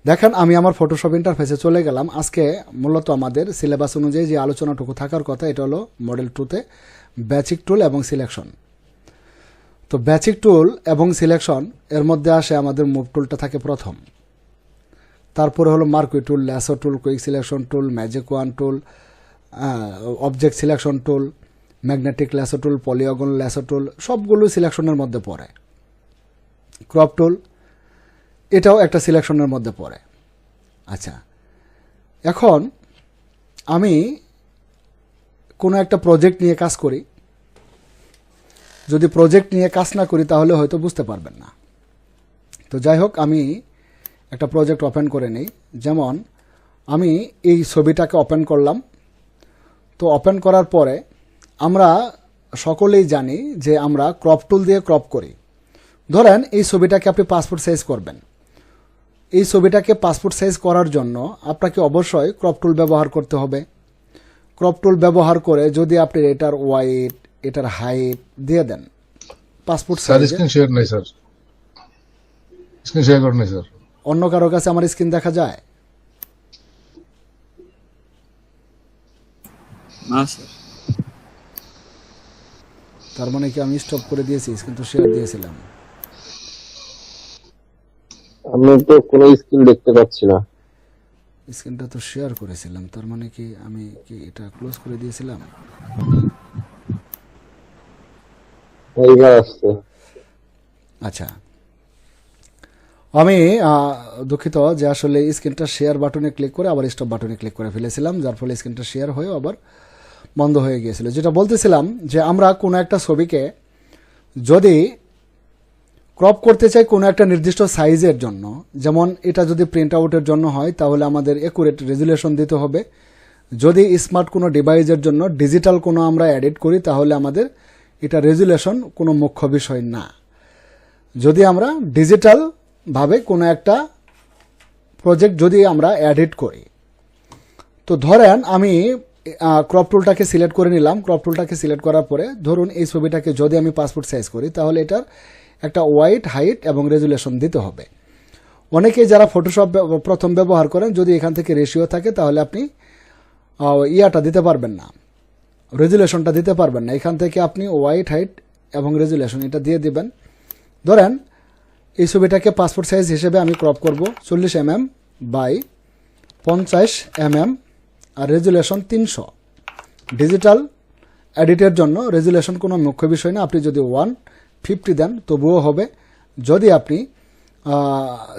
দেখেন আমি আমার ফটোশপ ইন্টারফেসে চলে গেলাম। আজকে মূলত আমাদের সিলেবাস অনুযায়ী যে আলোচনাটুকু থাকার কথা এটা হলো মডেল 2তে বেসিক টুল এবং সিলেকশন। তো বেসিক টুল এবং সিলেকশন এর মধ্যে আসে আমাদের মুভ টুলটা থাকে প্রথম, তারপরে হলো marquee tool, lasso tool, quick selection tool, magic wand tool, object selection tool, magnetic lasso tool, polygon lasso tool, সবগুলো সিলেকশনের মধ্যে পড়ে। ক্রপ টুল এটাও একটা সিলেকশনের মধ্যে পড়ে। আচ্ছা, এখন আমি কোনো একটা প্রজেক্ট নিয়ে কাজ করি, যদি প্রজেক্ট নিয়ে কাজ না করি তাহলে হয়তো বুঝতে পারবেন না। তো যাই হোক, আমি একটা প্রজেক্ট ওপেন করে নিই। যেমন আমি এই ছবিটাকে ওপেন করলাম। তো ওপেন করার পরে আমরা সকলেই জানি যে আমরা ক্রপ টুল দিয়ে ক্রপ করি। ধরেন এই ছবিটাকে আপনি পাসপোর্ট সাইজ করবেন। এই ছবিটাকে পাসপোর্ট সাইজ করার জন্য আপনাকে অবশ্যই ক্রপ টুল ব্যবহার করতে হবে। ক্রপ টুল ব্যবহার করে যদি আপনি এটার ওয়াইট, এটার হাইট দিয়ে দেন পাসপোর্ট সাইজ। স্ক্রিন শেয়ার নাই স্যার, স্ক্রিন শেয়ার করেন নাই স্যার। অন্য কারো কাছে আমার স্ক্রিন দেখা যায় না স্যার। তার মানে কি আমি স্টপ করে দিয়েছি, কিন্তু শেয়ার দিয়েছিলাম। আমি তো কোনো স্ক্রিন দেখতে পাচ্ছি না। স্ক্রিনটা তো শেয়ার করেছিলাম, তার মানে কি আমি কি এটা ক্লোজ করে দিয়েছিলাম? এইবার আসছে। আচ্ছা, আমি দুঃখিত যে আসলে স্ক্রিনটা শেয়ার বাটনে ক্লিক করে আবার স্টপ বাটনে ক্লিক করে ফেলেছিলাম, যার ফলে স্ক্রিনটা শেয়ার হয়ে আবার বন্ধ হয়ে গিয়েছিল। যেটা বলতেছিলাম যে আমরা কোনো একটা ছবিকে যদি ক্রপ করতে চাই কোনো একটা নির্দিষ্ট সাইজের জন্য, যেমন এটা যদি প্রিন্ট আউটের জন্য হয় তাহলে আমাদের একুরেট রেজুলেশন দিতে হবে। যদি স্মার্ট কোনো ডিভাইসের জন্য ডিজিটাল কোনো আমরা এডিট করি তাহলে আমাদের এটা রেজুলেশন কোনো মুখ্য বিষয় না। যদি আমরা ডিজিটাল ভাবে কোনো একটা প্রজেক্ট যদি আমরা এডিট করি, তো ধরেন আমি ক্রপ টুলটাকে সিলেক্ট করে নিলাম। ক্রপ টুলটাকে সিলেক্ট করার পরে ধরুন এই ছবিটাকে যদি আমি পাসপোর্ট সাইজ করি তাহলে এটার একটা ওয়াইড, হাইট এবং রেজুলেশন দিতে হবে। অনেকেই যারা ফটোশপ প্রথম ব্যবহার করেন, যদি এখান থেকে রেশিও থাকে তাহলে আপনি ইয়াটা দিতে পারবেন না, রেজুলেশনটা দিতে পারবেন না। এখান থেকে আপনি ওয়াইড, হাইট এবং রেজুলেশন এটা দিয়ে দিবেন। ধরেন এই ছবিটাকে পাসপোর্ট সাইজ হিসেবে আমি ক্রপ করব 40 mm বাই 50 mm আর রেজুলেশন 300। ডিজিটাল এডিটের জন্য রেজুলেশন কোনো মুখ্য বিষয় না। আপনি যদি 150 দেন তবুও হবে, যদি আপনি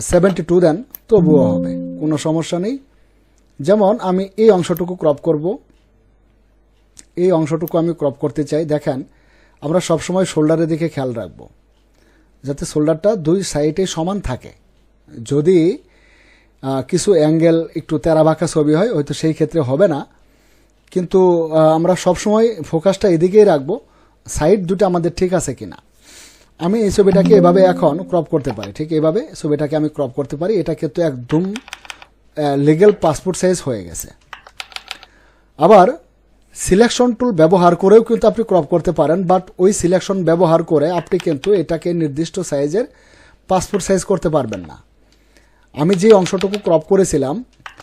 72 দেন তবুও হবে, কোনো সমস্যা নেই। যেমন আমি এই অংশটুকু ক্রপ করব, এই অংশটুকু আমি ক্রপ করতে চাই। দেখেন আমরা সবসময় শোল্ডারের দিকে খেয়াল রাখবো যাতে শোল্ডারটা দুই সাইডে সমান থাকে। যদি কিছু অ্যাঙ্গেল একটু তেরা বাঁকা ছবি হয় হয়তো সেই ক্ষেত্রে হবে না, কিন্তু আমরা সবসময় ফোকাসটা এদিকেই রাখবো, সাইড দুটো আমাদের ঠিক আছে কিনা। আমি এই ছবিটাকে এভাবে এখন ক্রপ করতে পারি, ঠিক এইভাবে ছবিটাকে আমি ক্রপ করতে পারি। এটা কিন্তু একদম লিগ্যাল পাসপোর্ট সাইজ হয়ে গেছে। আবার সিলেকশন টুল ব্যবহার করেও কিন্তু আপনি ক্রপ করতে পারেন, বাট ওই সিলেকশন ব্যবহার করে আপনি কিন্তু এটাকে নির্দিষ্ট সাইজের পাসপোর্ট সাইজ করতে পারবেন না। আমি যে অংশটুকু ক্রপ করেছিলাম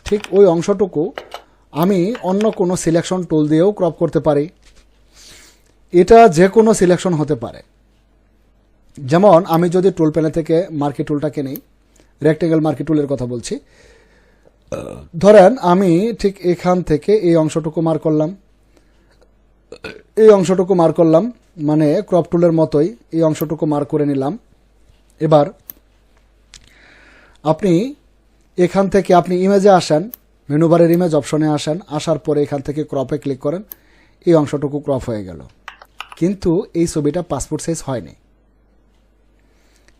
ঠিক ওই অংশটুকু আমি অন্য কোনো সিলেকশন টুল দিয়েও ক্রপ করতে পারি। এটা যে কোনো সিলেকশন হতে পারে। যেমন আমি যদি টুল প্যানেল থেকে মার্কি টুলটাকে নিই, রেক্টেঙ্গেল মার্কি টুলের কথা বলছি। ধরেন আমি ঠিক এখান থেকে এই অংশটুকু মার্ক করলাম, এই অংশটুকু মার্ক করলাম, মানে ক্রপ টুলের মতোই এই অংশটুকু মার্ক করে নিলাম। এবার আপনি এখান থেকে আপনি ইমেজে আসেন, মেনুবারের ইমেজ অপশনে আসেন, আসার পরে এখান থেকে ক্রপে ক্লিক করেন, এই অংশটুকু ক্রপ হয়ে গেল। কিন্তু এই ছবিটা পাসপোর্ট সাইজ হয়নি,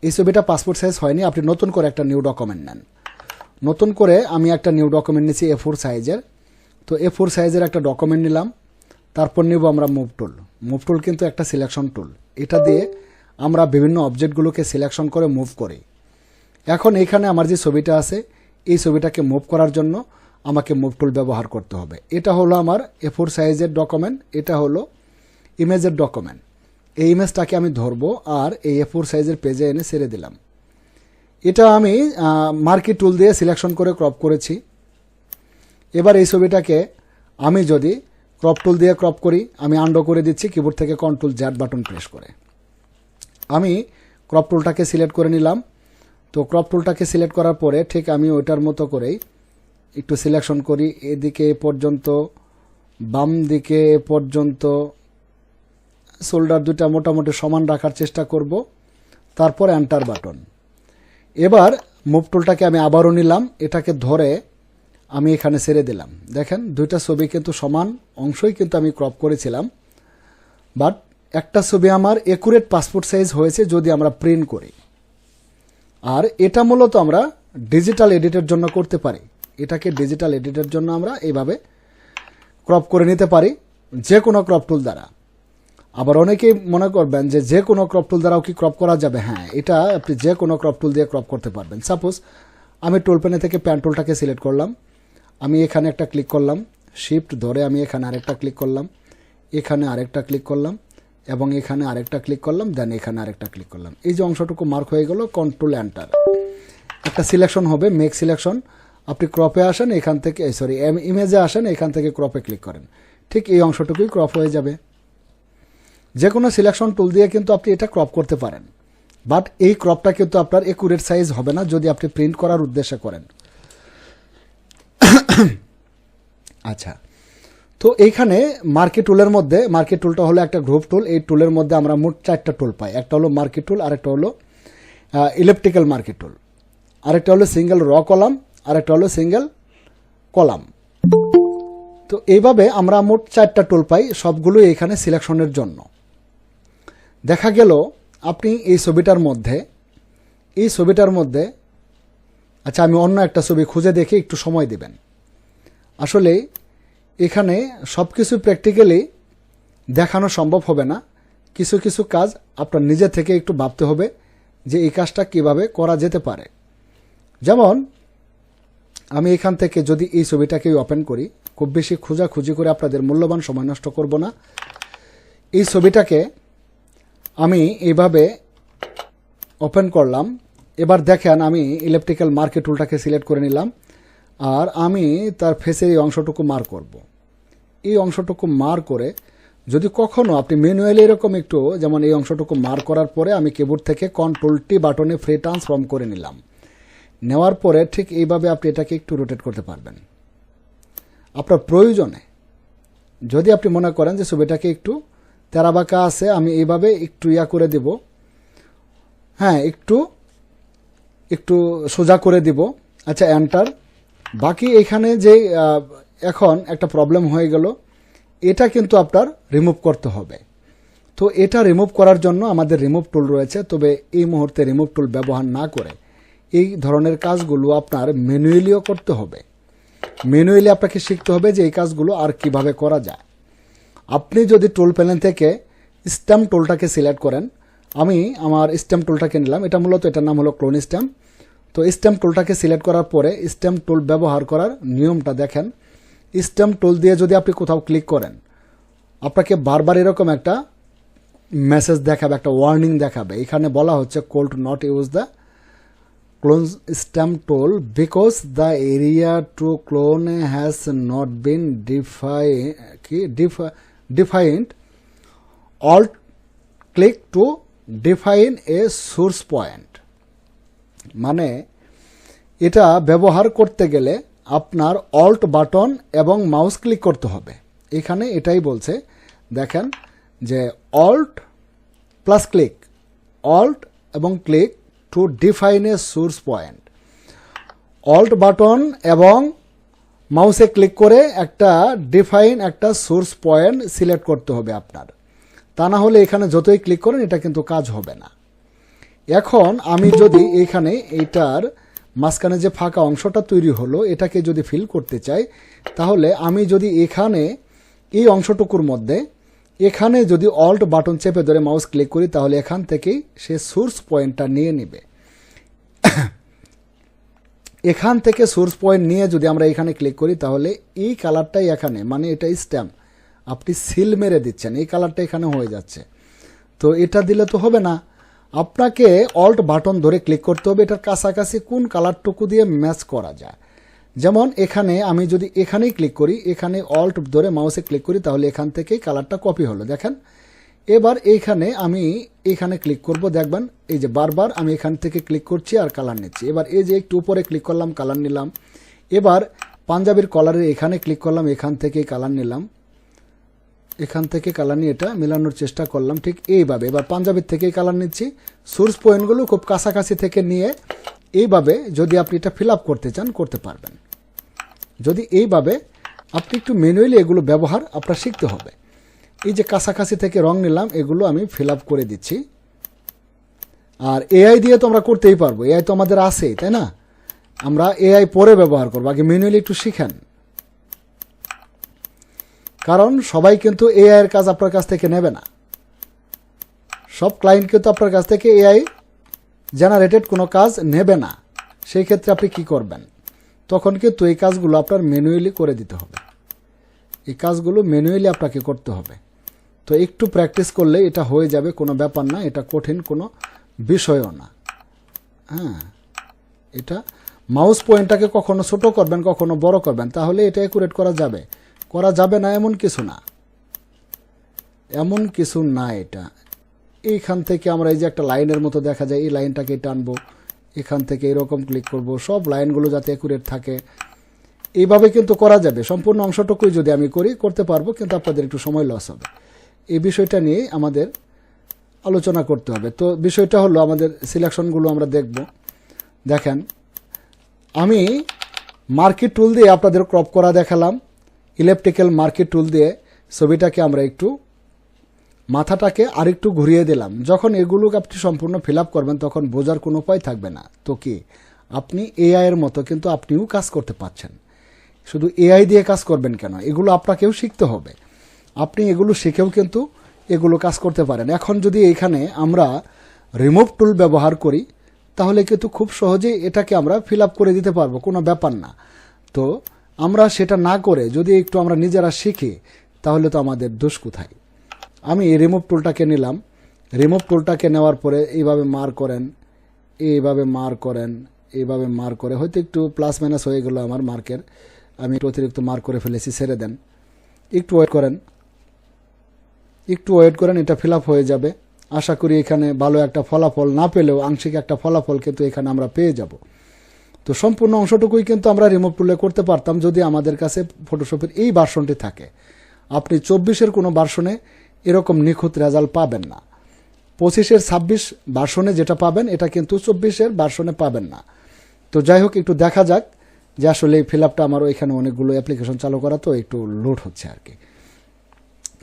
এই ছবিটা পাসপোর্ট সাইজ হয়নি। আপনি নতুন করে একটা নিউ ডকুমেন্ট নেন। নতুন করে আমি একটা নিউ ডকুমেন্ট নিয়েছি A4 সাইজের। তো A4 সাইজের একটা ডকুমেন্ট নিলাম, তারপর নিব আমরা মুভ টুল। মুভ টুল কিন্তু একটা সিলেকশন টুল, এটা দিয়ে আমরা বিভিন্ন অবজেক্টগুলোকে সিলেকশন করে মুভ করি। এখন এখানে আমার যে ছবিটা আছে এই ছবিটাকে মুভ করার জন্য আমাকে মুভ টুল ব্যবহার করতে হবে। এটা হলো আমার A4 সাইজের ডকুমেন্ট, এটা হলো ইমেজের ডকুমেন্ট। এই ইমেজটাকে আমি ধরবো আর এই A4 সাইজের পেজে এনে ছেড়ে দিলাম। এটা আমি মার্কি টুল দিয়ে সিলেকশন করে ক্রপ করেছি। এবার এই ছবিটাকে আমি যদি ক্রপ টুল দিয়ে ক্রপ করি, আমি আন্ডো করে দিচ্ছি কিবোর্ড থেকে কন্ট্রোল জ্যাড বাটন প্রেস করে। আমি ক্রপ টুলটাকে সিলেক্ট করে নিলাম। তো ক্রপ টুলটাকে সিলেক্ট করার পরে ঠিক আমি ওইটার মতো করেই একটু সিলেকশন করি, এদিকে এ পর্যন্ত, বাম দিকে এ পর্যন্ত, শোল্ডার দুটা মোটামুটি সমান রাখার চেষ্টা করব। তারপর এন্টার বাটন। এবার মুভ টুলটাকে আমি আবারও নিলাম, এটাকে ধরে আমি এখানে ছেড়ে দিলাম। দেখেন দুইটা ছবি কিন্তু সমান অংশই কিন্তু আমি ক্রপ করেছিলাম, বাট একটা ছবি আমার একুরেট পাসপোর্ট সাইজ হয়েছে যদি আমরা প্রিন্ট করি। আর এটা মূলত আমরা ডিজিটাল এডিটের জন্য করতে পারি। এটাকে ডিজিটাল এডিটের জন্য আমরা এইভাবে ক্রপ করে নিতে পারি যে কোনো ক্রপ টুল দ্বারা। আবার অনেকেই মনে করবেন যে কোনো ক্রপ টুল দ্বারাও কি ক্রপ করা যাবে? হ্যাঁ, এটা আপনি যে কোনো ক্রপ টুল দিয়ে ক্রপ করতে পারবেন। সাপোজ আমি টুল প্যানে থেকে প্যান টুলটাকে সিলেক্ট করলাম, আমি এখানে একটা ক্লিক করলাম, শিফট ধরে আমি এখানে আরেকটা ক্লিক করলাম, এখানে আরেকটা ক্লিক করলাম এবং এখানে আরেকটা ক্লিক করলাম, দেন এখানে আরেকটা ক্লিক করলাম। এই যে অংশটুকু মার্ক হয়ে গেল, কন্ট্রোল এন্টার। একটা সিলেকশন হবে, মেক সিলেকশন। আপনি ক্রপে আসেন, এখান থেকে ইমেজে আসেন, এখান থেকে ক্রপে ক্লিক করেন, ঠিক এই অংশটুকুই ক্রপ হয়ে যাবে। যে কোনো সিলেকশন টুল দিয়ে কিন্তু আপনি এটা ক্রপ করতে পারেন, বাট এই ক্রপটা কিন্তু আপনার একুরেট সাইজ হবে না যদি আপনি প্রিন্ট করার উদ্দেশ্যে করেন। আচ্ছা, তো এইখানে মার্কি টুলের মধ্যে, মার্কি টুলটা হলো একটা গ্রুপ টুল। এই টুলের মধ্যে আমরা মোট 4টা টুল পাই। একটা হলো মার্কি টুল, আরেকটা হলো ইলেকট্রিক্যাল মার্কি টুল, আরেকটা হলো সিঙ্গেল র কলাম, আরেকটা হলো সিঙ্গেল কলাম। তো এইভাবে আমরা মোট 4টা টুল পাই, সবগুলো এখানে সিলেকশনের জন্য। দেখা গেল আপনি এই ছবিটার মধ্যে আচ্ছা, আমি অন্য একটা ছবি খুঁজে দেখে একটু সময় দিবেন। আসলে এখানে সব কিছু প্র্যাকটিক্যালি দেখানো সম্ভব হবে না। কিছু কিছু কাজ আপনার নিজে থেকে একটু ভাবতে হবে যে এই কাজটা কিভাবে করা যেতে পারে। যেমন আমি এখান থেকে যদি এই ছবিটাকে ওপেন করি, খুব বেশি খোঁজাখুঁজি করে আপনাদের মূল্যবান সময় নষ্ট করব না। এই ছবিটাকে আমি এইভাবে ওপেন করলাম। এবার দেখেন আমি ইলেকট্রিক্যাল মার্কি টুলটাকে সিলেক্ট করে নিলাম, আর আমি তার ফেসের এই অংশটুকু মার্ক করব। এই অংশটুকু মার্ক করে যদি কখনো আপনি ম্যানুয়ালি এরকম একটু, যেমন এই অংশটুকু মার্ক করার পরে আমি কিবোর্ড থেকে কন্ট্রোল টি বাটনে ফ্রি ট্রান্সফর্ম করে নিলাম। নেওয়ার পরে ঠিক এইভাবে আপনি এটাকে একটু রোটেট করতে পারবেন আপনার প্রয়োজনে। যদি আপনি মনে করেন যে ছবিটাকে একটু তেরাবাঁকা আছে, আমি এইভাবে একটু করে দিব, হ্যাঁ একটু সোজা করে দিব। আচ্ছা, এন্টার। বাকি এখানে যে এখন একটা প্রবলেম হয়ে গেল, এটা কিন্তু আপনার রিমুভ করতে হবে। তো এটা রিমুভ করার জন্য আমাদের রিমুভ টুল রয়েছে, তবে এই মুহূর্তে রিমুভ টুল ব্যবহার না করে এই ধরনের কাজগুলো আপনার ম্যানুয়ালিও করতে হবে। ম্যানুয়ালি আপনাকে শিখতে হবে যে এই কাজগুলো আর কিভাবে করা যায়। আপনি যদি টুল প্যানেল থেকে স্ট্যাম্প টুলটাকে সিলেক্ট করেন, আমি আমার স্ট্যাম্প টুলটাকে নিলাম, এটা মূলত এটার নাম হলো ক্লোন স্ট্যাম্প। তো স্ট্যাম্প টুলটাকে সিলেক্ট করার পরে স্ট্যাম্প টুল ব্যবহার করার নিয়মটা দেখেন। স্ট্যাম্প টুল দিয়ে যদি আপনি কোথাও ক্লিক করেন, আপনাকে বারবার এরকম একটা মেসেজ দেখাবে, একটা ওয়ার্নিং দেখাবে। এখানে বলা হচ্ছে cold not use the clone stamp tool because the area to clone has not been defined. Alt click to define a source point. মানে এটা ব্যবহার করতে গেলে আপনার অল্ট বাটন এবং মাউস ক্লিক করতে হবে। এখানে এটাই বলছে, দেখেন যে অল্ট প্লাস ক্লিক, অল্ট এবং click to define a source point. Alt button এবং মাউসে ক্লিক করে একটা ডিফাইন একটা সোর্স পয়েন্ট সিলেক্ট করতে হবে আপনার। তা না হলে এখানে যতই ক্লিক করেন এটা কিন্তু কাজ হবে না। এখন আমি যদি এখানে এইটার মাঝখানে যে ফাঁকা অংশটা তৈরি হলো এটাকে যদি ফিল করতে চাই, তাহলে আমি যদি এখানে এই অংশটুকুর মধ্যে এখানে যদি অল্ট বাটন চেপে ধরে মাউস ক্লিক করি, তাহলে এখান থেকেই সে সোর্স পয়েন্টটা নিয়ে নেবে। এখান থেকে সোর্স পয়েন্ট নিয়ে যদি আমরা এখানে ক্লিক করি, তাহলে এই কালারটাই এখানে, মানে এটা স্ট্যাম্প আপনি সিল মেরে দিচ্ছেন, এই কালারটা এখানে হয়ে যাচ্ছে। তো এটা দিলে তো হবে না, আপনাকে অল্ট বাটন ধরে ক্লিক করতে হবে এটার কাছাকাছি কোন কালারটুকু দিয়ে ম্যাচ করা যায়। যেমন এখানে আমি যদি এখানেই ক্লিক করি, এখানে অল্ট ধরে মাউসে ক্লিক করি, তাহলে এখান থেকেই কালারটা কপি হলো দেখেন। এবার এইখানে আমি এখানে ক্লিক করব, দেখবেন এই যে বারবার আমি এখান থেকে ক্লিক করছি আর কালার নিচ্ছি। এবার এই যে একটু উপরে ক্লিক করলাম, কালার নিলাম। এবার পাঞ্জাবির কলারে এখানে ক্লিক করলাম, এখান থেকে কালার নিলাম, এখান থেকে কালার নিয়ে এটা মেলানোর চেষ্টা করলাম ঠিক এইভাবে। এবার পাঞ্জাবির থেকেই কালার নিচ্ছি। সোর্স পয়েন্টগুলো খুব কাছাকাছি থেকে নিয়ে এইভাবে যদি আপনি এটা ফিল আপ করতে চান করতে পারবেন। যদি এইভাবে আপনি একটু ম্যানুয়ালি এগুলো ব্যবহার আপনার শিখতে হবে। এই যে কাছাকাছি থেকে রং নিলাম, এগুলো আমি ফিল আপ করে দিচ্ছি। আর এআই দিয়ে তো আমরা করতেই পারবো, এআই তো আমাদের আছেই, তাই না? আমরা এআই পরে ব্যবহার করবো, আগে ম্যানুয়ালি একটু শিখেন। কারণ সবাই কিন্তু এআই এর কাজ আপনার কাছ থেকে নেবে না। সব ক্লায়েন্ট কিন্তু আপনার কাছ থেকে এআই জেনারেটেড কোনো কাজ নেবে না। সেই ক্ষেত্রে আপনি কি করবেন? তখন কিন্তু এই কাজগুলো আপনার ম্যানুয়ালি করে দিতে হবে। এই কাজগুলো ম্যানুয়ালি আপনাকে করতে হবে। তো একটু প্র্যাকটিস করলে এটা হয়ে যাবে, কোনো ব্যাপার না, এটা কঠিন কোনো বিষয়ও না। হ্যাঁ, এটা মাউস পয়েন্টটাকে কখনো ছোট করবেন, কখনো বড় করবেন, তাহলে এটা অ্যাকুরেট করা যাবে। করা যাবে না এমন কিছু না, এমন কিছু না। এটা এইখান থেকে আমরা এই যে একটা লাইনের মতো দেখা যায়, এই লাইনটাকে টানবো, এখান থেকে এরকম ক্লিক করব, সব লাইনগুলো যাতে অ্যাকুরেট থাকে। এইভাবে কিন্তু করা যাবে। সম্পূর্ণ অংশটুকুই যদি আমি করতে পারবো, কিন্তু আপনাদের একটু সময় লস হবে। এই বিষয়টা নিয়ে আমাদের আলোচনা করতে হবে। তো বিষয়টা হলো আমাদের সিলেকশনগুলো আমরা দেখব। দেখেন, আমি মার্কেট টুল দিয়ে আপনাদের ক্রপ করা দেখালাম। ইলেকট্রিক্যাল মার্কেট টুল দিয়ে ছবিটাকে আমরা একটু মাথাটাকে আরেকটু ঘুরিয়ে দিলাম। যখন এগুলোকে আপনি সম্পূর্ণ ফিল আপ করবেন তখন বোঝার কোনো উপায় থাকবে না। তো কি, আপনি এআই এর মতো কিন্তু আপনিও কাজ করতে পারছেন। শুধু এআই দিয়ে কাজ করবেন কেন? এগুলো আপনাকেও শিখতে হবে। আপনি এগুলো শিখেও কিন্তু এগুলো কাজ করতে পারেন। এখন যদি এখানে আমরা রিমুভ টুল ব্যবহার করি, তাহলে কিন্তু খুব সহজেই এটাকে আমরা ফিল আপ করে দিতে পারবো, কোনো ব্যাপার না। তো আমরা সেটা না করে যদি একটু আমরা নিজেরা শিখি, তাহলে তো আমাদের দোষ কোথায়? আমি রিমুভ টুলটাকে নিলাম। রিমুভ টুলটাকে নেওয়ার পরে এইভাবে মার করেন, এইভাবে মার করেন, এইভাবে মার করে, হয়তো একটু প্লাস মাইনাস হয়ে গেল আমার মার্কের, আমি একটু অতিরিক্ত মার করে ফেলেছি, ছেড়ে দেন। একটু ওয়েট করেন, একটু ওয়েট করেন, এটা ফিল আপ হয়ে যাবে। আশা করি এখানে ভালো একটা ফলাফল না পেলেও আংশিক একটা ফলাফল কিন্তু এখানে আমরা পেয়ে যাব। তো সম্পূর্ণ অংশটুকুই কিন্তু আমরা রিমুভ টুলে করতে পারতাম যদি আমাদের কাছে ফটোশপের এই ভার্সনটি থাকে। আপনি 24-এর কোনো ভার্সনে এরকম নিখুঁত রেজাল্ট পাবেন না। 25-এর 26 ভার্সনে যেটা পাবেন, এটা কিন্তু 24-এর ভার্সনে পাবেন না। তো যাই হোক, একটু দেখা যাক যে আসলে এই ফিল আপটা আমারও এখানে অনেকগুলো অ্যাপ্লিকেশন চালু করা, তো একটু লোড হচ্ছে আর কি।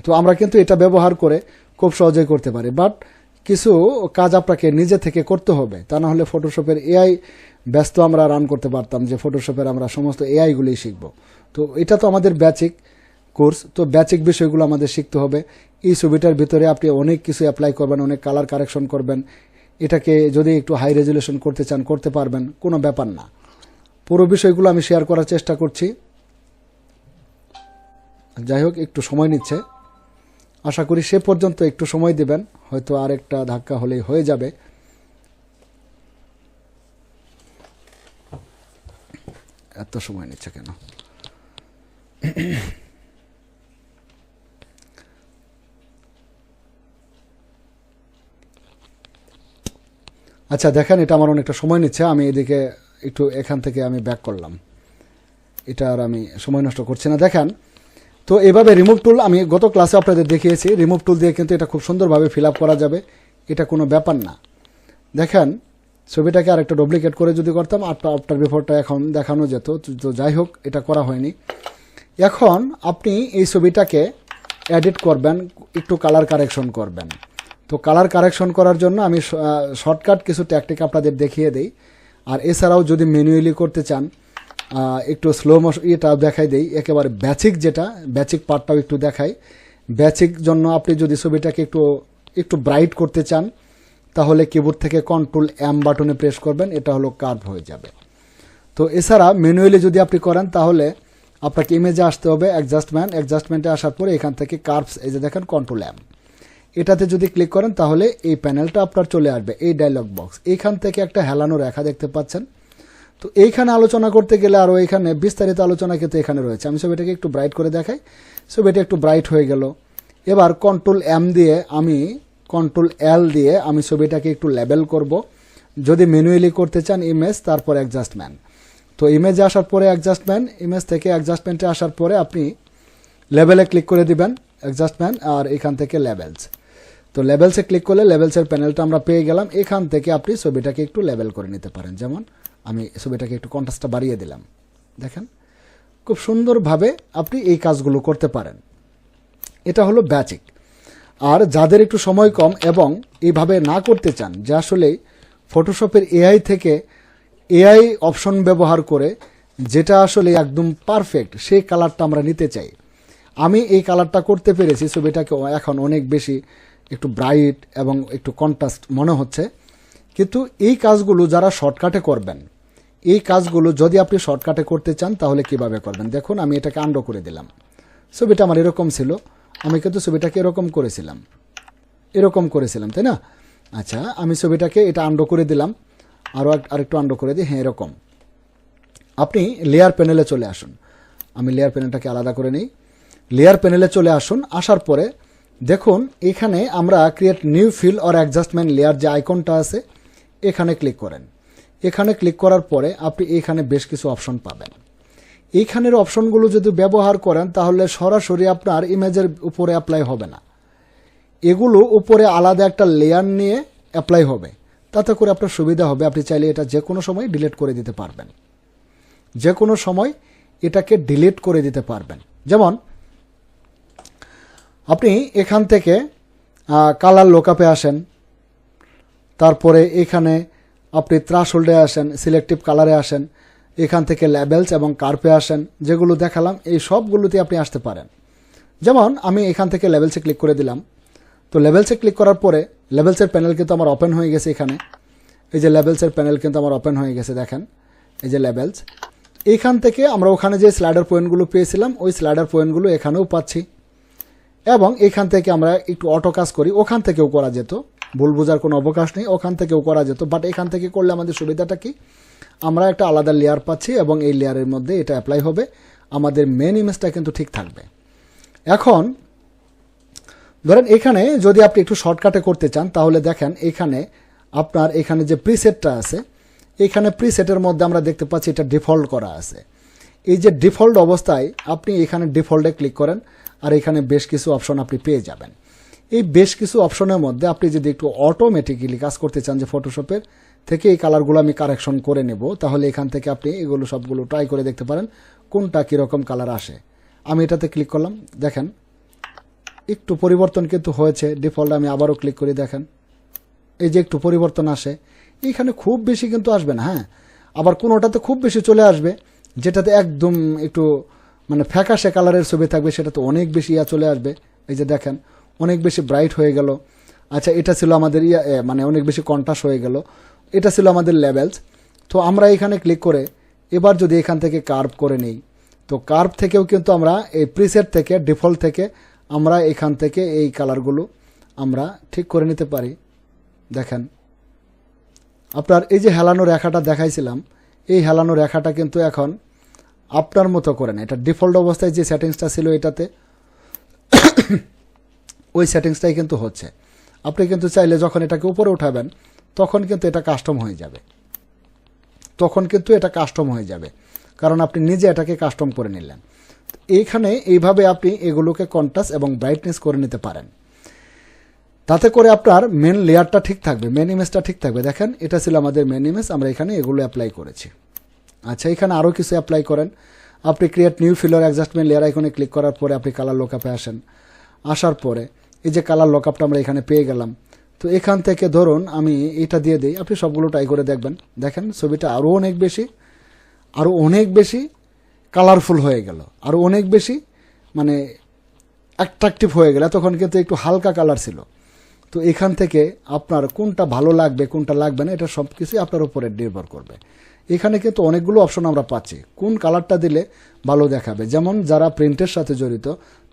তো আমরা কিন্তু এটা ব্যবহার করে খুব সহজেই করতে পারি, বাট কিছু কাজ আপনাকে নিজে থেকে করতে হবে। তা না হলে ফটোশপের এআই ব্যস্ত আমরা রান করতে পারতাম যে ফটোশপের আমরা সমস্ত এআইগুলোই শিখব। তো এটা তো আমাদের বেসিক কোর্স, তো বেসিক বিষয়গুলো আমাদের শিখতে হবে। এই ছবিটার ভিতরে আপনি অনেক কিছু অ্যাপ্লাই করবেন, অনেক কালার কারেকশন করবেন। এটাকে যদি একটু হাই রেজুলেশন করতে চান করতে পারবেন, কোনো ব্যাপার না। পুরো বিষয়গুলো আমি শেয়ার করার চেষ্টা করছি। যাই হোক, একটু সময় নিচ্ছে। আশা করি সে পর্যন্ত একটু সময় দিবেন, হয়তো আরেকটা ধাক্কা হলেই হয়ে যাবে। এত সময় নিচ্ছে কেন? আচ্ছা দেখেন, এটা আমার অনেকটা সময় নিচ্ছে। আমি এদিকে একটু এখান থেকে আমি ব্যাক করলাম, এটা আর আমি সময় নষ্ট করছি না। দেখেন, তো এভাবে রিমুভ টুল আমি গত ক্লাসে আপনাদের দেখিয়েছি। রিমুভ টুল দিয়ে কিন্তু এটা খুব সুন্দরভাবে ফিল আপ করা যাবে, এটা কোনো ব্যাপার না। দেখেন, ছবিটাকে আরেকটা ডুপ্লিকেট করে যদি করতাম আফটার বিফোরটা এখন দেখানো যেত। তো যাই হোক, এটা করা হয়নি। এখন আপনি এই ছবিটাকে এডিট করবেন, একটু কালার কারেকশন করবেন। তো কালার কারেকশন করার জন্য আমি শর্টকাট কিছু ট্যাকটিক আপনাদের দেখিয়ে দেই। আর এছাড়াও যদি ম্যানুয়ালি করতে চান, একটু স্লো মোশন এটা দেখাই দেই। একেবারে বেসিক পার্টটাও একটু দেখাই। বেসিক জন্য আপনি যদি ছবিটাকে একটু ব্রাইট করতে চান, তাহলে কিবোর্ড থেকে কন্ট্রোল এম বাটনে প্রেস করবেন, এটা হলো কার্ভ হয়ে যাবে। তো এছাড়া ম্যানুয়ালি যদি আপনি করেন, তাহলে আপনাকে ইমেজে আসতে হবে, অ্যাডজাস্টমেন্টে আসার পরে এখান থেকে কার্ভস, এই যে দেখেন কন্ট্রোল এম, এটাতে যদি ক্লিক করেন তাহলে এই প্যানেলটা আপনার চলে আসবে, এই ডায়লগ বক্স। এইখান থেকে একটা হেলানো রেখা দেখতে পাচ্ছেন। তো এইখানে আলোচনা করতে গেলে আরও এখানে বিস্তারিত আলোচনা কিন্তু এখানে রয়েছে। আমি ছবিটাকে একটু ব্রাইট করে দেখাই। ছবিটা একটু ব্রাইট হয়ে গেল। এবার কন্ট্রোল এল দিয়ে আমি ছবিটাকে একটু লেবেল করব। যদি ম্যানুয়ালি করতে চান ইমেজ, তারপর অ্যাডজাস্টমেন্ট। তো ইমেজে আসার পরে অ্যাডজাস্টমেন্ট, ইমেজ থেকে অ্যাডজাস্টমেন্টে আসার পরে আপনি লেবেলে ক্লিক করে দিবেন, অ্যাডজাস্টমেন্ট, আর এখান থেকে লেবেলস। তো লেবেলসে ক্লিক করলে লেবেলসের প্যানেলটা আমরা পেয়ে গেলাম। এখান থেকে আপনি ছবিটাকে একটু লেবেল করে নিতে পারেন। যেমন আমি ছবিটাকে একটু কন্ট্রাস্টটা বাড়িয়ে দিলাম, দেখেন খুব সুন্দরভাবে আপনি এই কাজগুলো করতে পারেন। এটা হলো বেসিক। আর যাদের একটু সময় কম এবং এইভাবে না করতে চান, যে আসলে ফটোশপের এআই থেকে এআই অপশন ব্যবহার করে যেটা আসলে একদম পারফেক্ট সেই কালারটা আমরা নিতে চাই, আমি এই কালারটা করতে পেরেছি। ছবিটাকে এখন অনেক বেশি একটু ব্রাইট এবং একটু কন্ট্রাস্ট মনে হচ্ছে। কিন্তু এই কাজগুলো যারা শর্টকাটে করবেন, এই কাজগুলো যদি আপনি শর্টকাটে করতে চান তাহলে কিভাবে করবেন, দেখুন আমি এটাকে আন্ডো করে দিলাম। ছবিটা আমার এরকম ছিল, আমি কিন্তু ছবিটাকে এরকম করেছিলাম, তাই না? আচ্ছা, আমি ছবিটাকে এটা আন্ডো করে দিলাম, আরেকটু আন্ডো করে দিই। হ্যাঁ, এরকম। আপনি লেয়ার প্যানেলে চলে আসুন। আমি লেয়ার প্যানেলটাকে আলাদা করে নিই। লেয়ার প্যানেলে চলে আসুন। আসার পরে দেখুন এখানে আমরা create new fill or adjustment layer যে আইকনটা আছে, এখানে ক্লিক করেন। এখানে ক্লিক করার পরে আপনি এখানে বেশ কিছু অপশন পাবেন। এইখানের অপশনগুলো যদি ব্যবহার করেন তাহলে সরাসরি আপনার ইমেজের উপরে অ্যাপ্লাই হবে না, এগুলো উপরে আলাদা একটা লেয়ার নিয়ে অ্যাপ্লাই হবে। তাতে করে আপনার সুবিধা হবে। আপনি চাইলে এটা যে কোনো সময় ডিলিট করে দিতে পারবেন, যে কোনো সময় এটাকে ডিলিট করে দিতে পারবেন। যেমন আপনি এখান থেকে কালার লোকআপে আসেন, তারপরে এখানে আপনি থ্রেশহোল্ডে আসেন, সিলেক্টিভ কালারে আসেন, এখান থেকে লেবেলস এবং কার্পে আসেন, যেগুলো দেখালাম এই সবগুলোতে আপনি আসতে পারেন। যেমন আমি এখান থেকে লেবেলসে ক্লিক করে দিলাম। তো লেবেলসে ক্লিক করার পরে লেবেলসের প্যানেল কিন্তু আমার ওপেন হয়ে গেছে। এখানে এই যে লেবেলসের প্যানেল কিন্তু আমার ওপেন হয়ে গেছে, দেখেন এই যে লেবেলস। এইখান থেকে আমরা ওখানে যে স্লাইডার পয়েন্টগুলো পেয়েছিলাম ওই স্লাইডার পয়েন্টগুলো এখানেও পাচ্ছি। এবং এখান থেকে আমরা একটু অটো কাজ করি, ওখান থেকেও করা যেত, ভুল বোঝার কোনো অবকাশ নেই, ওখান থেকেও করা যেত। বাট এখান থেকে করলে আমাদের সুবিধাটা কি, আমরা একটা আলাদা লেয়ার পাচ্ছি এবং এই লেয়ারের মধ্যে এটা অ্যাপ্লাই হবে, আমাদের মেন ইমেজটা কিন্তু ঠিক থাকবে। এখন ধরেন এখানে যদি আপনি একটু শর্টকাটে করতে চান তাহলে দেখেন এখানে আপনার এখানে যে প্রিসেটটা আছে, এখানে প্রিসেটের মধ্যে আমরা দেখতে পাচ্ছি এটা ডিফল্ট করা আছে। এই যে ডিফল্ট অবস্থায় আপনি এখানে ডিফল্টে ক্লিক করেন আর এখানে বেশ কিছু অপশন আপনি পেয়ে যাবেন। এই বেশ কিছু অপশনের মধ্যে আপনি যদি একটু অটোমেটিক্যালি কাজ করতে চান, যে ফটোশপের থেকে এই কালারগুলো আমি কারেকশন করে নেব, তাহলে এখান থেকে আপনি এগুলো সবগুলো ট্রাই করে দেখতে পারেন কোনটা কীরকম কালার আসে। আমি এটাতে ক্লিক করলাম, দেখেন একটু পরিবর্তন কিন্তু হয়েছে। ডিফল্ট আমি আবারও ক্লিক করি, দেখেন এই যে একটু পরিবর্তন আসে। এইখানে খুব বেশি কিন্তু আসবে না, হ্যাঁ, আবার কোনোটাতে খুব বেশি চলে আসবে, যেটাতে একদম একটু মানে ফ্যাকাশে কালারের ছবি থাকবে সেটাতে অনেক বেশি চলে আসবে। এই যে দেখেন অনেক বেশি ব্রাইট হয়ে গেল। আচ্ছা, এটা ছিল আমাদের মানে অনেক বেশি কন্ট্রাস্ট হয়ে গেল। এটা ছিল আমাদের লেভেলস। তো আমরা এখানে ক্লিক করে এবার যদি এখান থেকে কার্ভ করে নেই, তো কার্ভ থেকেও কিন্তু আমরা এই প্রিসেট থেকে ডিফল্ট থেকে আমরা এখান থেকে এই কালারগুলো আমরা ঠিক করে নিতে পারি। দেখেন আপনার এই যে হেলানো রেখাটা দেখাইছিলাম, এই হেলানো রেখাটা কিন্তু এখন আপনার মতো করে না, এটা ডিফল্ট অবস্থায় যে সেটিংসটা ছিল এটাতে ওই সেটিংসটাই কিন্তু হচ্ছে। আপনি কিন্তু চাইলে যখন এটাকে উপরে উঠাবেন তখন কিন্তু এটা কাস্টম হয়ে যাবে, কারণ আপনি নিজে এটাকে কাস্টম করে নিলেন। এইখানে এইভাবে আপনি এগুলোকে কন্ট্রাস্ট এবং ব্রাইটনেস করে নিতে পারেন। তাতে করে আপনার মেন লেয়ারটা ঠিক থাকবে, মেন ইমেজটা ঠিক থাকবে। দেখেন এটা ছিল আমাদের মেন ইমেজ, আমরা এখানে এগুলো অ্যাপ্লাই করেছি। আচ্ছা, এখানে আরও কিছু অ্যাপ্লাই করেন। আপনি create new filler adjustment layer আইকনে ক্লিক করার পরে আপনি কালার লকআপে আসেন। আসার পরে এই যে কালার লকআপটা আমরা এখানে পেয়ে গেলাম। তো এখান থেকে ধরুন আমি এটা দিয়ে দিই, আপনি সবগুলো ট্রাই করে দেখবেন। দেখেন ছবিটা আরও অনেক বেশি কালারফুল হয়ে গেল, আরও অনেক বেশি মানে অ্যাট্রাকটিভ হয়ে গেল। তখন কিন্তু একটু হালকা কালার ছিল। তো এখান থেকে আপনার কোনটা ভালো লাগবে কোনটা লাগবে না এটা সব কিছুই আপনার উপরে নির্ভর করবে। এখানে কিন্তু অনেকগুলো অপশন আমরা পাচ্ছি, কোন কালারটা দিলে ভালো দেখাবে। যেমন যারা প্রিন্টের সাথে জড়িত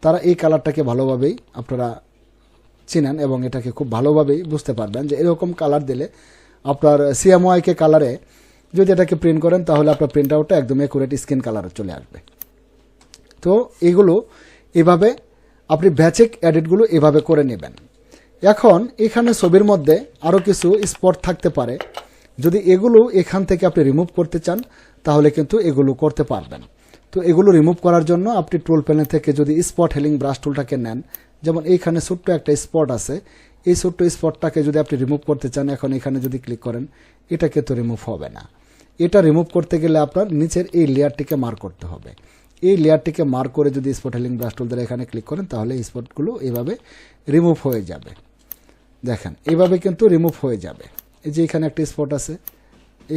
তারা এই কালারটাকে ভালোভাবেই আপনারা চিনেন এবং এটাকে খুব ভালোভাবেই বুঝতে পারবেন যে এরকম কালার দিলে আপনার সিএমওয়াইকে কালারে যদি এটাকে প্রিন্ট করেন তাহলে আপনার প্রিন্ট আউটটা একদম একুরেট স্কিন কালারে চলে আসবে। তো এগুলো এভাবে আপনি বেসিক এডিটগুলো এভাবে করে নেবেন। এখন এখানে ছবির মধ্যে আরও কিছু স্পট থাকতে পারে, যদি এগুলো এখান থেকে আপনি রিমুভ করতে চান তাহলে কিন্তু এগুলো করতে পারবেন। তো এগুলো রিমুভ করার জন্য আপনি টুল প্যানেল থেকে যদি স্পট হেলিং ব্রাশ টুলটাকে নেন, যেমন এইখানে ছোট্ট একটা স্পট আছে, এই ছোট্ট স্পটটাকে যদি আপনি রিমুভ করতে চান, এখন এখানে যদি ক্লিক করেন এটাকে তো রিমুভ হবে না। এটা রিমুভ করতে গেলে আপনার নিচের এই লেয়ারটিকে মার্ক করতে হবে। এই লেয়ারটিকে মার্ক করে যদি স্পট হেলিং ব্রাশ টুল দ্বারা এখানে ক্লিক করেন তাহলে এই স্পটগুলো এভাবে রিমুভ হয়ে যাবে। দেখেন এইভাবে কিন্তু রিমুভ হয়ে যাবে। এই যে এখানে একটা স্পট আছে,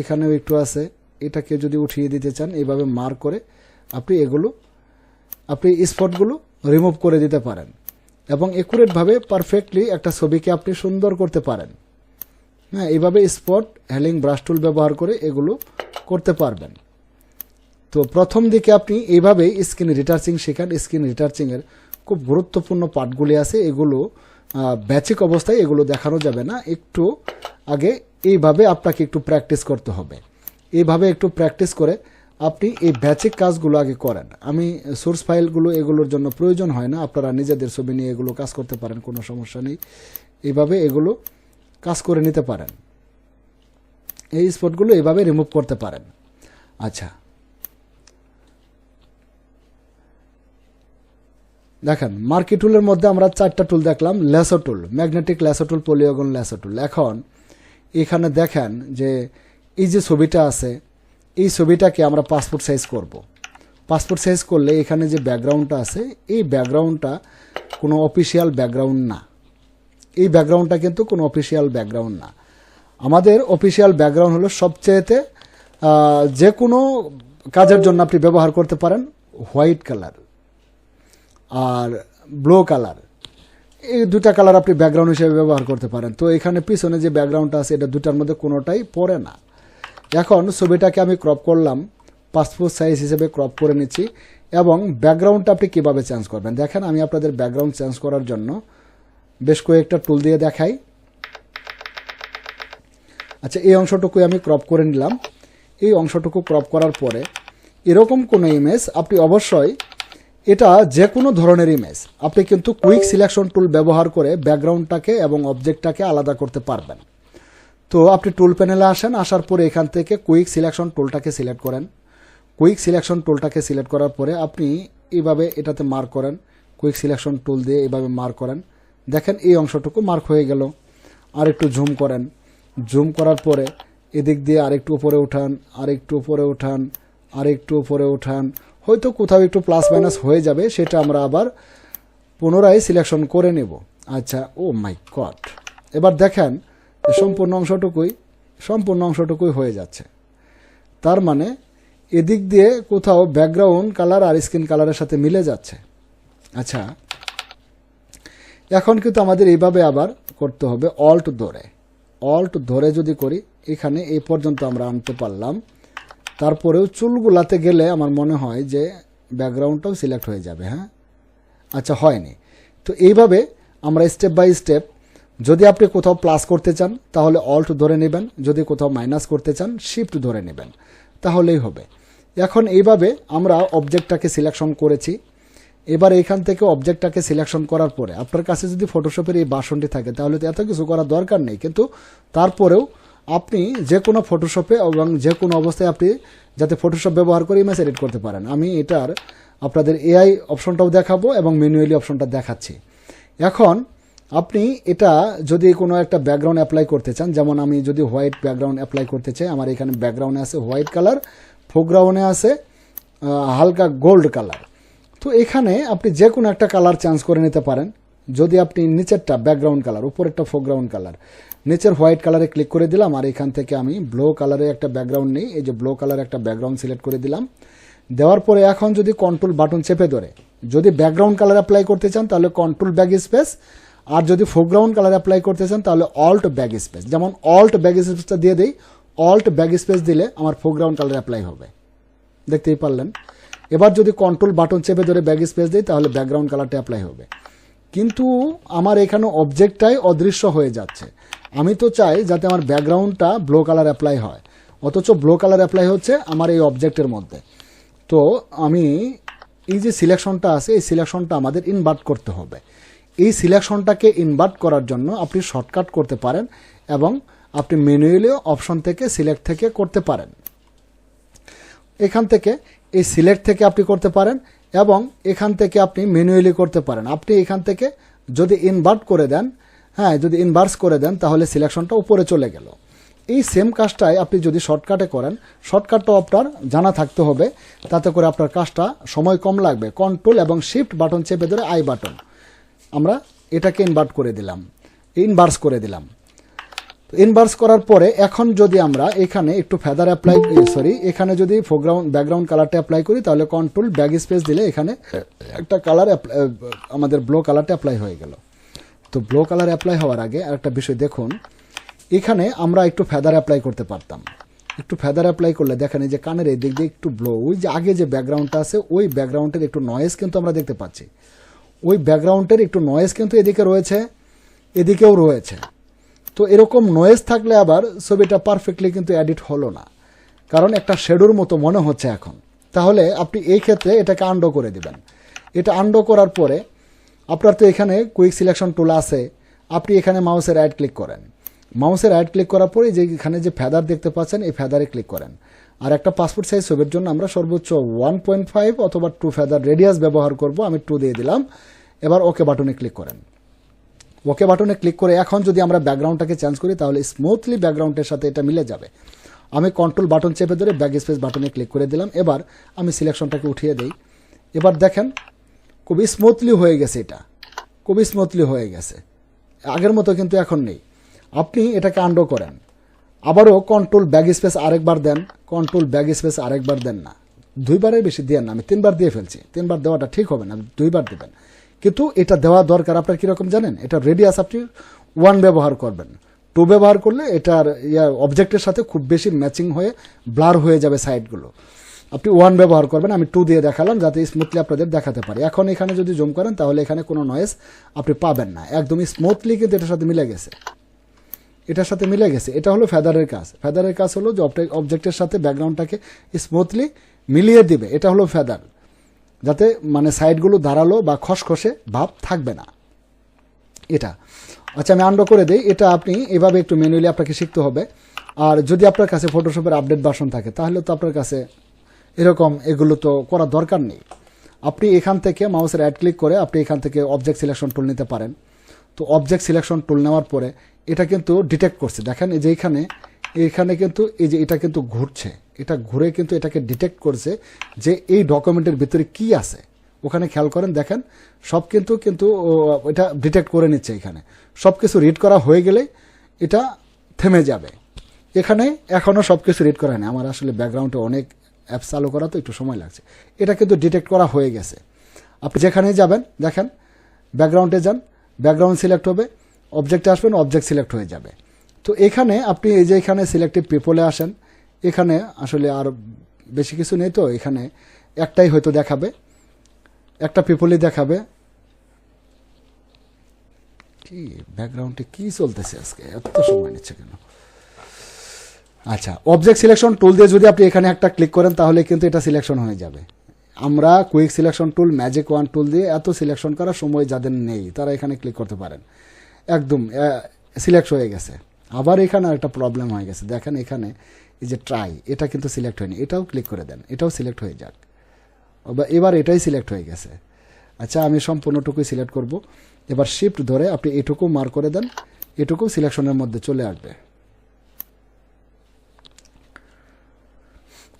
এখানেও একটু আছে, এটাকে যদি উঠিয়ে দিতে চান এইভাবে মার্ক করে আপনি স্পটগুলো রিমুভ করে দিতে পারেন এবং একুরেটভাবে পারফেক্টলি একটা ছবিকে আপনি সুন্দর করতে পারেন। হ্যাঁ, এইভাবে স্পট হেলিং ব্রাশ টুল ব্যবহার করে এগুলো করতে পারবেন। তো প্রথম দিকে আপনি এইভাবেই স্ক্রিন রিটার্চিং শেখান। স্ক্রিন রিটার্চিংয়ের খুব গুরুত্বপূর্ণ পার্টগুলি আছে, এগুলো বেসিক অবস্থায় এগুলো দেখানো যাবে না, একটু আগে এইভাবে আপনাকে একটু প্র্যাকটিস করতে হবে। এইভাবে একটু প্র্যাকটিস করে আপনি এই বেসিক কাজগুলো আগে করেন। আমি সোর্স ফাইলগুলো এগুলোর জন্য প্রয়োজন হয় না, আপনারা নিজেদের ছবি নিয়ে এগুলো কাজ করতে পারেন, কোনো সমস্যা নেই। এইভাবে এগুলো কাজ করে নিতে পারেন, এই স্পটগুলো এইভাবে রিমুভ করতে পারেন। আচ্ছা, দেখেন মার্কি টুলের মধ্যে আমরা 4টা টুল দেখলাম। ল্যাসো টুল, magnetic lasso tool, polygon lasso টুল। এখন এখানে দেখেন যে এই যে ছবিটা আছে, এই ছবিটাকে আমরা পাসপোর্ট সাইজ করব। পাসপোর্ট সাইজ করলে এখানে যে ব্যাকগ্রাউন্ডটা আছে, এই ব্যাকগ্রাউন্ডটা কোনো অফিসিয়াল ব্যাকগ্রাউন্ড না। এই ব্যাকগ্রাউন্ডটা কিন্তু কোনো অফিসিয়াল ব্যাকগ্রাউন্ড না। আমাদের অফিসিয়াল ব্যাকগ্রাউন্ড হলো সবচেয়েতে যে কোনো কাজের জন্য আপনি ব্যবহার করতে পারেন হোয়াইট কালার আর ব্লু কালার, এই দুটা কালার আপনি ব্যাকগ্রাউন্ড হিসেবে ব্যবহার করতে পারেন। তো এখানে পিছনে যে ব্যাকগ্রাউন্ডটা আছে এটা দুটার মধ্যে কোনোটাই পড়ে না। এখন ছবিটাকে আমি ক্রপ করলাম, পাসপোর্ট সাইজ হিসেবে ক্রপ করে নিচ্ছি। এবং ব্যাকগ্রাউন্ডটা আপনি কীভাবে চেঞ্জ করবেন দেখেন, আমি আপনাদের ব্যাকগ্রাউন্ড চেঞ্জ করার জন্য বেশ কয়েকটা টুল দিয়ে দেখাই। আচ্ছা, এই অংশটুকুই আমি ক্রপ করে নিলাম। এই অংশটুকু ক্রপ করার পরে এরকম কোনো ইমেজ আপনি অবশ্যই, এটা যে কোনো ধরনের ইমেজ আপনি কিন্তু কুইক সিলেকশন টুল ব্যবহার করে ব্যাকগ্রাউন্ডটাকে এবং অবজেক্টটাকে আলাদা করতে পারবেন। তো আপনি টুল প্যানেলে আসেন, আসার পরে এখান থেকে কুইক সিলেকশন টুলটাকে সিলেক্ট করেন। কুইক সিলেকশন টুলটাকে সিলেক্ট করার পরে আপনি এইভাবে এটাতে মার্ক করেন, কুইক সিলেকশন টুল দিয়ে এইভাবে মার্ক করেন। দেখেন এই অংশটুকু মার্ক হয়ে গেল। আর একটু জুম করেন, জুম করার পরে এদিক দিয়ে আরেকটু উপরে উঠান, আরেকটু উপরে উঠান, আরেকটু উপরে উঠান। হয়তো কোথাও একটু প্লাস মাইনাস হয়ে যাবে, সেটা আমরা আবার পুনরায় সিলেকশন করে নেব। আচ্ছা, ও মাই গড, এবার দেখেন সম্পূর্ণ অংশটুকুই হয়ে যাচ্ছে। তার মানে এদিক দিয়ে কোথাও ব্যাকগ্রাউন্ড কালার আর স্কিন কালারের সাথে মিলে যাচ্ছে। আচ্ছা, এখন কিন্তু আমাদের এইভাবে আবার করতে হবে, অল্ট ধরে যদি করি, এখানে এই পর্যন্ত আমরা আনতে পারলাম। তারপরেও চুলগুলাতে গেলে আমার মনে হয় যে ব্যাকগ্রাউন্ডটাও সিলেক্ট হয়ে যাবে। হ্যাঁ, আচ্ছা, হয়নি। তো এইভাবে আমরা স্টেপ বাই স্টেপ, যদি আপনি কোথাও প্লাস করতে চান তাহলে অল্ট ধরে নেবেন, যদি কোথাও মাইনাস করতে চান শিফট ধরে নেবেন, তাহলেই হবে। এখন এইভাবে আমরা অবজেক্টটাকে সিলেকশন করেছি। এবার এখান থেকে অবজেক্টটাকে সিলেকশন করার পরে আপনার কাছে যদি ফটোশপের এই বাসনটি থাকে তাহলে তো এত কিছু করার দরকার নেই, কিন্তু তারপরেও আপনি যে কোনো ফটোশপে এবং যে কোনো অবস্থায় আপনি যাতে ফটোশপ ব্যবহার করে ইমেজ এডিট করতে পারেন। আমি এটার আপনাদের এআই অপশনটাও দেখাবো এবং ম্যানুয়ালি অপশনটা দেখাচ্ছি। এখন আপনি এটা যদি কোনো একটা ব্যাকগ্রাউন্ড অ্যাপ্লাই করতে চান, যেমন আমি যদি হোয়াইট ব্যাকগ্রাউন্ড অ্যাপ্লাই করতে চাই, আমার এখানে ব্যাকগ্রাউন্ডে আছে হোয়াইট কালার, ফোরগ্রাউন্ডে আছে হালকা গোল্ড কালার। তো এখানে আপনি যে কোনো একটা কালার চেঞ্জ করে নিতে পারেন। যদি আপনি নিচেরটা ব্যাকগ্রাউন্ড কালার, উপরেরটা ফোরগ্রাউন্ড কালার, নিচের হোয়াইট কালারে ক্লিক করে দিলাম, আর এখান থেকে আমি ব্লু কালারের একটা ব্যাকগ্রাউন্ড নেই, এই যে ব্লু কালার একটা ব্যাকগ্রাউন্ড সিলেক্ট করে দিলাম। দেওয়ার পরে এখন যদি কন্ট্রোল বাটন চেপে ধরে যদি ব্যাকগ্রাউন্ড কালার অ্যাপ্লাই করতে চান তাহলে কন্ট্রোল ব্যাক স্পেস, আর যদি ফোরগ্রাউন্ড কালার অ্যাপ্লাই করতে চান তাহলে অল্ট ব্যাক স্পেস। যেমন অল্ট ব্যাক স্পেসটা দিয়ে দেই, অল্ট ব্যাক স্পেস দিলে আমার ফোরগ্রাউন্ড কালার অ্যাপ্লাই হবে, দেখতেই পারলেন। এবার যদি কন্ট্রোল বাটন চেপে ধরে ব্যাক স্পেস দিই তাহলে ব্যাকগ্রাউন্ড কালারটা অ্যাপ্লাই হবে। কিন্তু আমার এখানে অবজেক্টটাই অদৃশ্য হয়ে যাচ্ছে। আমি তো চাই যাতে আমার ব্যাকগ্রাউন্ডটা ব্লু কালার অ্যাপ্লাই হয়, অথচ ব্লু কালার অ্যাপ্লাই হচ্ছে আমার এই অবজেক্টের মধ্যে। তো আমি এই যে সিলেকশনটা আছে, এই সিলেকশনটা আমাদের ইনভার্ট করতে হবে। এই সিলেকশনটাকে ইনভার্ট করার জন্য আপনি শর্টকাট করতে পারেন এবং আপনি ম্যানুয়ালি অপশন থেকে সিলেক্ট থেকে করতে পারেন। এখান থেকে এই সিলেক্ট থেকে আপনি করতে পারেন এবং এখান থেকে আপনি ম্যানুয়ালি করতে পারেন। আপনি এখান থেকে যদি ইনভার্ট করে দেন, হ্যাঁ, যদি ইনভার্স করে দেন তাহলে সিলেকশনটা উপরে চলে গেল। এই সেম কাজটাই আপনি যদি শর্টকাটে করেন, শর্টকাটটাও আপনার জানা থাকতে হবে, তাতে করে আপনার কাজটা সময় কম লাগবে। কন্ট্রোল এবং শিফট বাটন চেপে ধরে আই বাটন আমরা এটাকে ইনভার্ট করে দিলাম, ইনভার্স করে দিলাম। ইনভার্স করার পরে এখন যদি আমরা এখানে একটু ফেদার অ্যাপ্লাই এখানে যদি ব্যাকগ্রাউন্ড কালারটা অ্যাপ্লাই করি, তাহলে কন্ট্রোল ব্যাক স্পেস দিলে এখানে একটা কালার আমাদের ব্লু কালারটা অ্যাপ্লাই হয়ে গেল। তো ব্লু কালার অ্যাপ্লাই হওয়ার আগে আরেকটা বিষয় দেখুন, এখানে আমরা একটু ফেদার অ্যাপ্লাই করতে পারতাম। একটু ফেদার অ্যাপ্লাই করলে দেখেন এই যে কানের এই দিক দিয়ে একটু ব্লো, ওই যে আগে যে ব্যাকগ্রাউন্ডটা আছে ওই ব্যাকগ্রাউন্ডের একটু নয়েজ কিন্তু আমরা দেখতে পাচ্ছি। ওই ব্যাকগ্রাউন্ডের একটু নয়েজ কিন্তু এদিকে রয়েছে, এদিকেও রয়েছে। তো এরকম নয়েজ থাকলে আবার ছবিটা পারফেক্টলি কিন্তু এডিট হলো না, কারণ একটা শেডোর মতো মনে হচ্ছে এখন। তাহলে আপনি এই ক্ষেত্রে এটাকে আন্ডো করে দিবেন। এটা আন্ডো করার পরে আপনার তো এখানে কুইক সিলেকশন টুল আছে, আপনি এখানে মাউসের রাইট ক্লিক করেন। মাউসের রাইট ক্লিক করার পরে যে এখানে যে ফেদার দেখতে পাচ্ছেন এই ফেদারে ক্লিক করেন। আর একটা পাসপোর্ট সাইজ ছবির জন্য আমরা সর্বোচ্চ 1.5 অথবা 2 ফেদার রেডিয়াস ব্যবহার করব। আমি 2 দিয়ে দিলাম। এবার ওকে বাটনে ক্লিক করেন। ওকে বাটনে ক্লিক করে এখন যদি আমরা ব্যাকগ্রাউন্ডটাকে চেঞ্জ করি তাহলে স্মুথলি ব্যাকগ্রাউন্ডের সাথে এটা মিলে যাবে। আমি কন্ট্রোল বাটন চেপে ধরে ব্যাক স্পেস বাটনে ক্লিক করে দিলাম। এবার আমি সিলেকশনটাকে উঠিয়ে দেই। এবার দেখেন খুবই স্মুথলি হয়ে গেছে, এটা খুবই স্মুথলি হয়ে গেছে, আগের মতো কিন্তু এখন নেই। আপনি এটাকে আন্ডো করেন, আবারও কন্ট্রোল ব্যাক স্পেস আরেকবার দেন, কন্ট্রোল ব্যাক স্পেস আরেকবার দেন না, 2 বারের বেশি দেন না। আমি 3 বার দিয়ে ফেলছি, 3 বার দেওয়াটা ঠিক হবে না, 2 বার দেবেন। কিন্তু এটা দেওয়া দরকার আপনার কীরকম জানেন, এটা রেডিয়াস আপনি 1 ব্যবহার করবেন। 2 ব্যবহার করলে এটার অবজেক্টের সাথে খুব বেশি ম্যাচিং হয়ে ব্লার হয়ে যাবে সাইডগুলো। আপনি 1 ব্যবহার করবেন। আমি 2 দিয়ে দেখালাম যাতে স্মুথলি আপনাদের দেখাতে পারি। এখন এখানে যদি জুম করেন তাহলে এখানে কোনো নয়েজ আপনি পাবেন না, একদমই স্মুথলি কিন্তু এটার সাথে মিলে গেছে, এটার সাথে মিলে গেছে। এটা হলো ফেদারের কাজ। ফেদারের কাজ হলো যে অবজেক্টের সাথে ব্যাকগ্রাউন্ডটাকে স্মুথলি মিলিয়ে দিবে। এটা হলো ফেদার, যাতে মানে সাইডগুলো দাঁড়ালো বা খসখসে ভাব থাকবে না এটা। আচ্ছা, আমি আন্ডো করে দিই। এটা আপনি এভাবে একটু ম্যানুয়ালি আপনাকে শিখতে হবে। আর যদি আপনার কাছে ফটোশপের আপডেট ভার্সন থাকে তাহলে তো আপনার কাছে এরকম এগুলো তো করার দরকার নেই। আপনি এখান থেকে মাউসের রাইট ক্লিক করে আপনি এখান থেকে অবজেক্ট সিলেকশন টুল নিতে পারেন। তো অবজেক্ট সিলেকশন টুল নেওয়ার পরে এটা কিন্তু ডিটেক্ট করছে, দেখেন এই যে এখানে কিন্তু এই যে এটা কিন্তু ঘুরছে, এটা ঘুরে কিন্তু এটাকে ডিটেক্ট করছে যে এই ডকুমেন্টের ভিতরে কি আছে। ওখানে খেয়াল করেন, দেখেন সব কিন্তু এটা ডিটেক্ট করে নিচ্ছে। এখানে সব কিছু রিড করা হয়ে গেলে এটা থেমে যাবে। এখানে এখনও সব কিছু রিড করা নেই, আমার আসলে ব্যাকগ্রাউন্ডে অনেক অ্যাপ চালু করা তো একটু সময় লাগছে। এটা কিন্তু ডিটেক্ট করা হয়ে গেছে। আপনি যেখানে যাবেন দেখেন, ব্যাকগ্রাউন্ডে যান, ব্যাকগ্রাউন্ড সিলেক্ট হবে, অবজেক্টে আসবেন, অবজেক্ট সিলেক্ট হয়ে যাবে। তো এখানে আপনি এই যে এখানে সিলেক্টিভ পিপলে আসেন, এখানে আসলে আর বেশি কিছু নেই, তো এখানে একটাই হয়তো দেখাবে, একটা পিপলই দেখাবে। কি ব্যাকগ্রাউন্ডে কি চলতেছে আজকে, এত সময় নিচ্ছে কেন? আচ্ছা, অবজেক্ট সিলেকশন টুল দিয়ে যদি আপনি এখানে একটা ক্লিক করেন তাহলে কিন্তু এটা সিলেকশন হয়ে যাবে। আমরা কুইক সিলেকশন টুল, ম্যাজিক 1 টুল দিয়ে এত সিলেকশন করার সময় যাদের নেই তারা এখানে ক্লিক করতে পারেন। একদম সিলেক্ট হয়ে গেছে। আবার এখানে একটা প্রবলেম হয়ে গেছে, দেখেন এখানে এই যে ট্রাই, এটা কিন্তু সিলেক্ট হয়নি, এটাও ক্লিক করে দেন, এটাও সিলেক্ট হয়ে যাক। এবার এটাই সিলেক্ট হয়ে গেছে। আচ্ছা, আমি সম্পূর্ণটুকুই সিলেক্ট করব। এবার শিফট ধরে আপনি এটুকু মার্ক করে দেন, এটুকু সিলেকশনের মধ্যে চলে আসবে।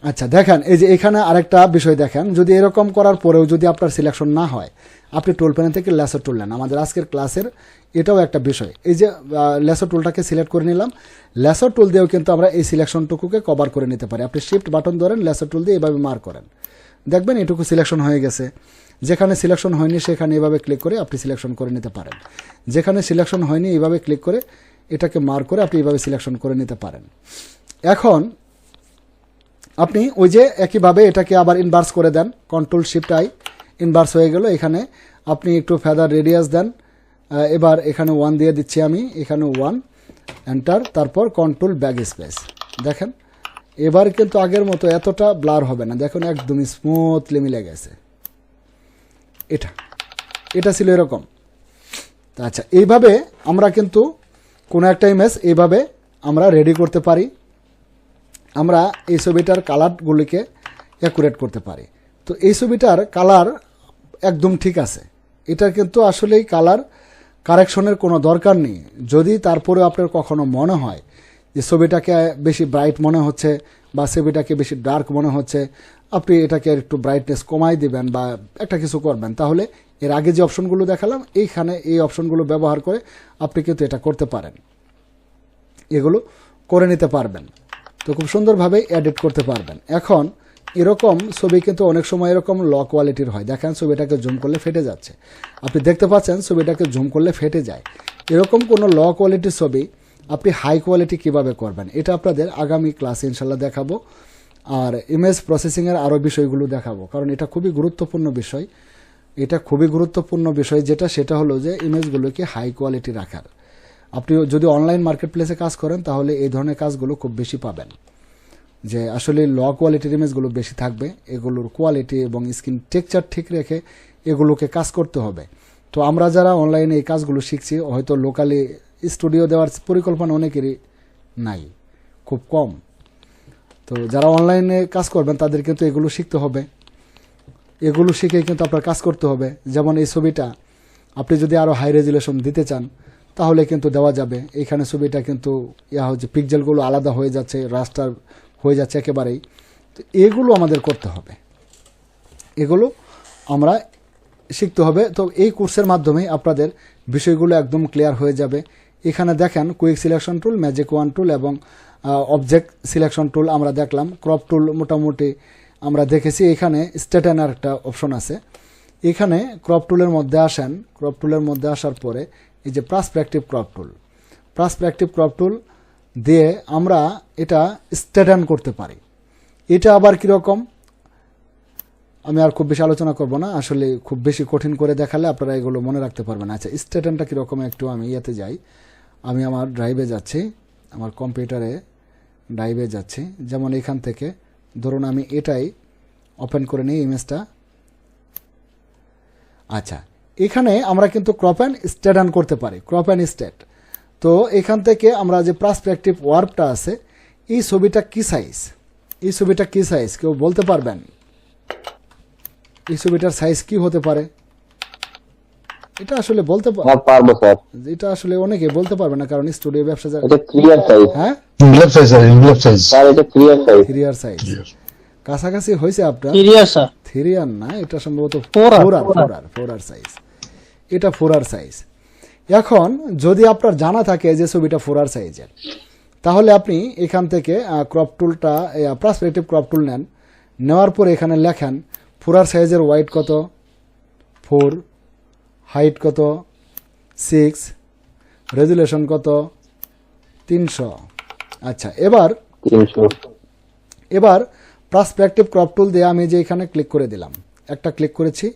আচ্ছা, দেখেন এই যে এখানে আরেকটা বিষয় দেখেন, যদি এরকম করার পরেও যদি আপনার সিলেকশন না হয়, আপনি টুল প্যানেল থেকে লেসার টুল নেন। আমাদের আজকের ক্লাসের এটাও একটা বিষয়। এই যে লেসার টুলটাকে সিলেক্ট করে নিলাম, লেসার টুল দিয়েও কিন্তু আমরা এই সিলেকশনটুকুকে কভার করে নিতে পারি। আপনি শিফট বাটন ধরেন, লেসার টুল দিয়ে এভাবে মার্ক করেন, দেখবেন এটুকু সিলেকশন হয়ে গেছে। যেখানে সিলেকশন হয়নি সেখানে এভাবে ক্লিক করে আপনি সিলেকশন করে নিতে পারেন। যেখানে সিলেকশন হয়নি এইভাবে ক্লিক করে এটাকে মার্ক করে আপনি এইভাবে সিলেকশন করে নিতে পারেন। এখন আপনি ওই যে একইভাবে এটাকে আবার ইনভার্স করে দেন, কন্ট্রোল শিফট আই, ইনভার্স হয়ে গেল। এখানে আপনি একটু ফেদার রেডিয়াস দেন, এবার এখানে 1 দিয়ে দিচ্ছি আমি, এখানে 1 এন্টার, তারপর কন্ট্রোল ব্যাক স্পেস। দেখেন এবার কিন্তু আগের মতো এতটা ব্লার হবে না, দেখুন একদমই স্মুথলি মিলে গেছে। এটা ছিল এরকম। আচ্ছা, এইভাবে আমরা কিন্তু কোনো একটা ইমেজ এইভাবে আমরা রেডি করতে পারি, আমরা এই ছবিটার কালারগুলিকে অ্যাকুরেট করতে পারি। তো এই ছবিটার কালার একদম ঠিক আছে, এটার কিন্তু আসলেই কালার কারেকশনের কোনো দরকার নেই। যদি তারপরে আপনার কখনো মনে হয় যে ছবিটাকে বেশি ব্রাইট মনে হচ্ছে বা ছবিটাকে বেশি ডার্ক মনে হচ্ছে, আপনি এটাকে একটু ব্রাইটনেস কমাই দিবেন বা একটা কিছু করবেন, তাহলে এর আগে যে অপশনগুলো দেখালাম এইখানে এই অপশনগুলো ব্যবহার করে আপনি কিন্তু এটা করতে পারেন, এগুলো করে নিতে পারবেন। তো খুব সুন্দরভাবে এডিট করতে পারবেন। এখন এরকম ছবি কিন্তু অনেক সময় এরকম লো কোয়ালিটির হয়, দেখেন ছবিটাকে জুম করলে ফেটে যাচ্ছে, আপনি দেখতে পাচ্ছেন ছবিটাকে জুম করলে ফেটে যায়। এরকম কোনো লো কোয়ালিটির ছবি আপনি হাই কোয়ালিটি কিভাবে করবেন, এটা আপনাদের আগামী ক্লাসে ইনশাল্লাহ দেখাবো। আর ইমেজ প্রসেসিংয়ের আরও বিষয়গুলো দেখাবো, কারণ এটা খুবই গুরুত্বপূর্ণ বিষয়। এটা খুবই গুরুত্বপূর্ণ বিষয় সেটা হলো যে ইমেজগুলোকে হাই কোয়ালিটি রাখার। আপনি যদি অনলাইন মার্কেট প্লেসে কাজ করেন তাহলে এই ধরনের কাজগুলো খুব বেশি পাবেন, যে আসলে লো কোয়ালিটির ইমেজগুলো বেশি থাকবে, এগুলোর কোয়ালিটি এবং স্ক্রিন টেক্সচার ঠিক রেখে এগুলোকে কাজ করতে হবে। তো আমরা যারা অনলাইনে এই কাজগুলো শিখছি, হয়তো লোকালি স্টুডিও দেওয়ার পরিকল্পনা অনেকেরই নাই, খুব কম। তো যারা অনলাইনে কাজ করবেন তাদের কিন্তু এগুলো শিখতে হবে, এগুলো শিখে কিন্তু আপনার কাজ করতে হবে। যেমন এই ছবিটা আপনি যদি আরও হাই রেজুলেশন দিতে চান তাহলে কিন্তু দেওয়া যাবে। এখানে ছবিটা কিন্তু হচ্ছে পিক্সেলগুলো আলাদা হয়ে যাচ্ছে, রাস্টার হয়ে যাচ্ছে একেবারেই। তো এগুলো আমাদের করতে হবে, এগুলো আমরা শিখতে হবে। তো এই কোর্সের মাধ্যমে আপনাদের বিষয়গুলো একদম ক্লিয়ার হয়ে যাবে। এখানে দেখেন quick selection tool, magic wand tool এবং অবজেক্ট সিলেকশন টুল আমরা দেখলাম। ক্রপ টুল মোটামুটি আমরা দেখেছি। এখানে স্ট্রেটেনার একটা অপশন আছে, এখানে ক্রপ টুলের মধ্যে আসেন। ক্রপ টুলের মধ্যে আসার পরে এই যে পার্সপেক্টিভ ক্রপ টুল, পার্সপেক্টিভ ক্রপ টুল দিয়ে আমরা এটা স্ট্রেটেন করতে পারি। এটা আবার কীরকম আমি আর খুব বেশি আলোচনা করব না, আসলে খুব বেশি কঠিন করে দেখালে আপনারা এগুলো মনে রাখতে পারবেন। আচ্ছা, স্ট্রেটেনটা কীরকম একটু আমি ইয়েতে যাই, আমি আমার ড্রাইভে যাচ্ছি, আমার কম্পিউটারে ড্রাইভে যাচ্ছি। যেমন এখান থেকে ধরুন আমি এটাই ওপেন করে নিই ইমেজটা। আচ্ছা, এখানে আমরা কিন্তু ক্রপ অ্যান্ড স্ট্রেটেন করতে পারি, ক্রপ অ্যান্ড স্ট্রেট। তো এখান থেকে আমরা যে পার্সপেক্টিভ ওয়ার্পটা আছে, এই ছবিটা কি সাইজ, এই ছবিটা কি সাইজ কেউ বলতে পারবেন? এই ছবিটার সাইজ কি হতে পারে? এটা আসলে বলতে পারবো স্যার, এটা আসলে অনেকে বলতে পারবে না, কারণ স্টুডিও ব্যবসা। এটা ক্লিয়ার সাইজ। হ্যাঁ, envelope size sir, envelope size sir এটা ক্লিয়ার সাইজ। 3R সাইজ কাছাকাছি হয়েছে আপনার। 3R না, এটা সম্ভবত 4R সাইজ, এটা 4R সাইজ। এখন যদি আপনার জানা থাকে যে ছবিটা 4R সাইজের, তাহলে আপনি এখান থেকে ক্রপ টুলটা পার্সপেক্টিভ ক্রপ টুল নেন, নেওয়ার পরে এখানে লেখেন 4R সাইজের ওয়াইড কত, 4, হাইট কত 6, রেজুলেশন কত 300। আচ্ছা, এবার পার্সপেক্টিভ ক্রপ টুল দিয়ে আমি যে এখানে ক্লিক করে দিলাম, একটা ক্লিক করেছি,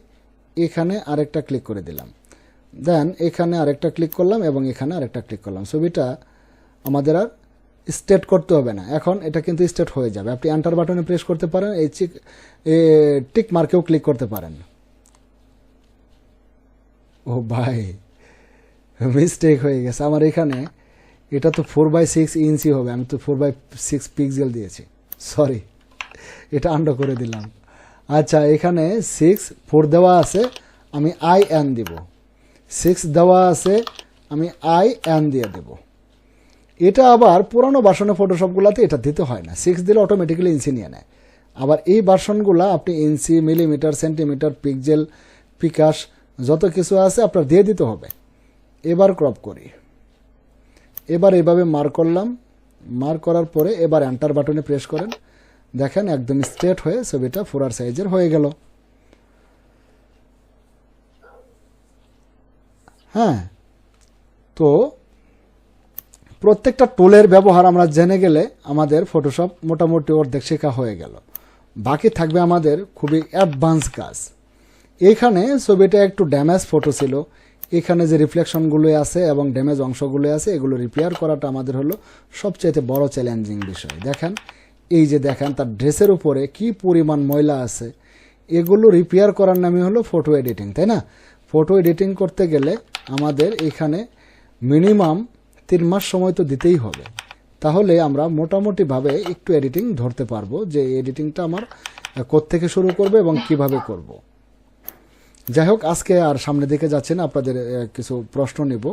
এখানে আরেকটা ক্লিক করে দিলাম, দেন এখানে আরেকটা ক্লিক করলাম এবং এখানে আরেকটা ক্লিক করলাম। ছবিটা আমাদের আর স্টেট করতে হবে না, এখন এটা কিন্তু স্টেট হয়ে যাবে। আপনি এন্টার বাটনে প্রেস করতে পারেন, এই টিক মার্কেও ক্লিক করতে পারেন। ও ভাই, মিস্টেক হয়ে গেছে আমার, এখানে এটা তো 4/6 ইঞ্চি হবে, আমি তো 4/6 পিক্সেল দিয়েছি, সরি, এটা আন্ডার করে দিলাম। আচ্ছা, এখানে 4 দেওয়া আছে, আমি IN দিব, 6 দেওয়া আছে, আমি IN দিয়ে দেব। এটা আবার পুরানো ভার্সনের ফটোশপগুলোতে এটা দিতে হয় না, 6 দিলে অটোমেটিক্যালি ইঞ্চি নিয়ে নেয়। আবার এই ভার্সনগুলো আপনি ইঞ্চি, মিলিমিটার, সেন্টিমিটার, পিক্সেল, পিকাস যত কিছু আছে আপনার দিয়ে দিতে হবে। এবার ক্রপ করি, এবার এইভাবে মার্ক করলাম, মার্ক করার পরে এবার এন্টার বাটনে প্রেস করেন, দেখেন একদম স্ট্রেট হয়ে ছবিটা 4R সাইজের হয়ে গেল। হ্যাঁ, তো প্রত্যেকটা টুলের ব্যবহার আমরা জেনে গেলে আমাদের ফটোশপ মোটামুটি অর্ধেক শেখা হয়ে গেল। বাকি থাকবে আমাদের খুবই অ্যাডভান্স কাজ। এইখানে ছবিটা একটু ড্যামেজ ফটো ছিল, এখানে যে রিফ্লেকশনগুলো আছে এবং ড্যামেজ অংশগুলো আছে এগুলো রিপেয়ার করাটা আমাদের হলো সবচাইতে বড় চ্যালেঞ্জিং বিষয়। দেখেন এই যে দেখেন তার ড্রেসের উপরে কি পরিমাণ ময়লা আছে, এগুলো রিপেয়ার করার নামই হলো ফটো এডিটিং, তাই না? ফটো এডিটিং করতে গেলে আমাদের এখানে মিনিমাম 3 মাস সময় তো দিতেই হবে, তাহলে আমরা মোটামুটিভাবে একটু এডিটিং ধরতে পারবো যে এডিটিংটা আমার কোত্থেকে শুরু করবে এবং কিভাবে করব। যাই হোক, আজকে আর সামনের দিকে যাচ্ছি না, আপনাদের কিছু প্রশ্ন নিব।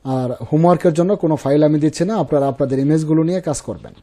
আর হোমওয়ার্কের জন্য কোনো ফাইল আমি দিচ্ছি না, আপনারা আপনাদের ইমেজগুলো নিয়ে কাজ করবেন।